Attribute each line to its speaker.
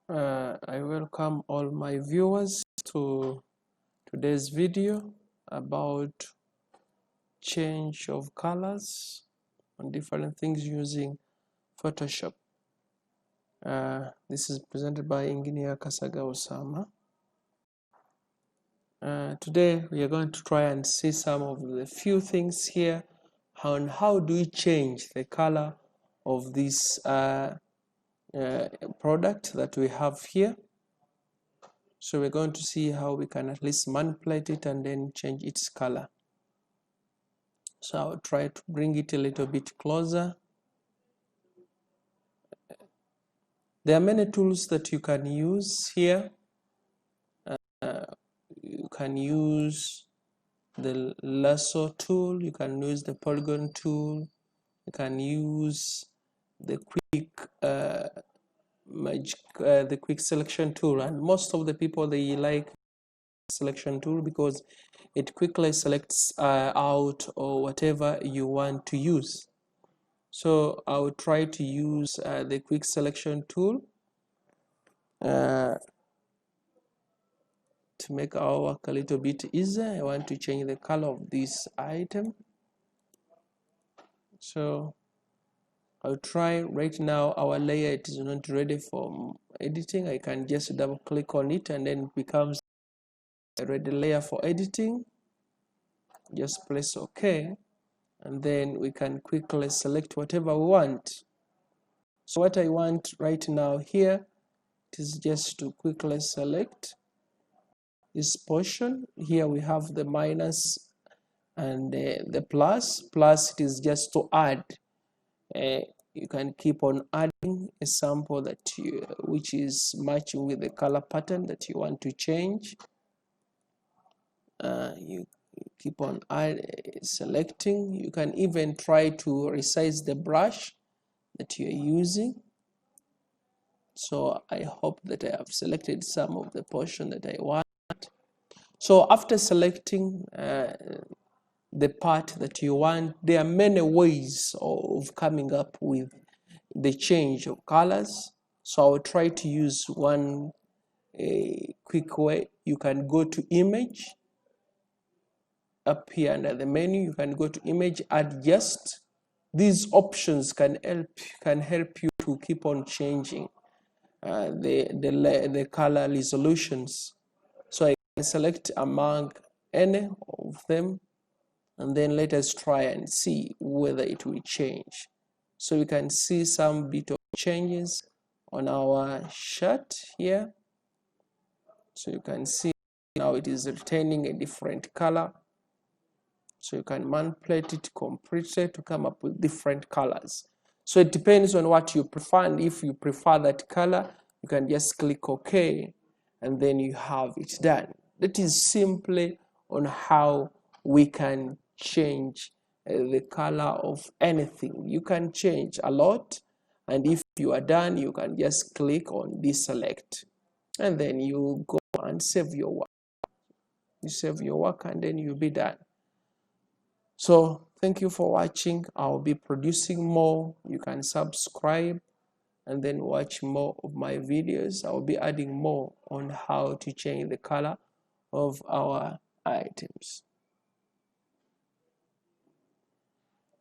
Speaker 1: I welcome all my viewers to today's video about change of colors on different things using Photoshop. This is presented by Engineer Kasaga Osama. Today we are going to try and see some of the few things here on how do we change the color of this product that we have here. So we're going to see how we can at least manipulate it and then change its color. So I'll try to bring it a little bit closer. There are many tools that you can use here. You can use the lasso tool, you can use the polygon tool, you can use the quick selection tool, and most of the people, they like selection tool because it quickly selects out or whatever you want to use. So I will try to use the quick selection tool to make our work a little bit easier. I want to change the color of this item. So I'll try. Right now our layer, it is not ready for editing. I can just double click on it and then it becomes a ready layer for editing. Just press OK, and then we can quickly select whatever we want. So what I want right now here is just to quickly select this portion. Here we have the minus and the plus. It is just to add. You can keep on adding a sample that which is matching with the color pattern that you want to change. You keep on selecting. You can even try to resize the brush that you're using. So I hope that I have selected some of the portion that I want. So after selecting the part that you want, there are many ways of coming up with the change of colors. So I will try to use one quick way. You can go to image. Up here under the menu, you can go to image, adjust. These options can help you to keep on changing the color resolutions. So I can select among any of them, and then let us try and see whether it will change. So you can see some bit of changes on our shirt here. So you can see now it is retaining a different color. So you can manipulate it completely to come up with different colors. So it depends on what you prefer, and if you prefer that color, you can just click OK, and then you have it done. That is simply on how we can change the color of anything. You can change a lot, and if you are done, you can just click on deselect, and then you go and save your work. You save your work, and then you'll be done. So thank you for watching. I'll be producing more. You can subscribe and then watch more of my videos. I'll be adding more on how to change the color of our items.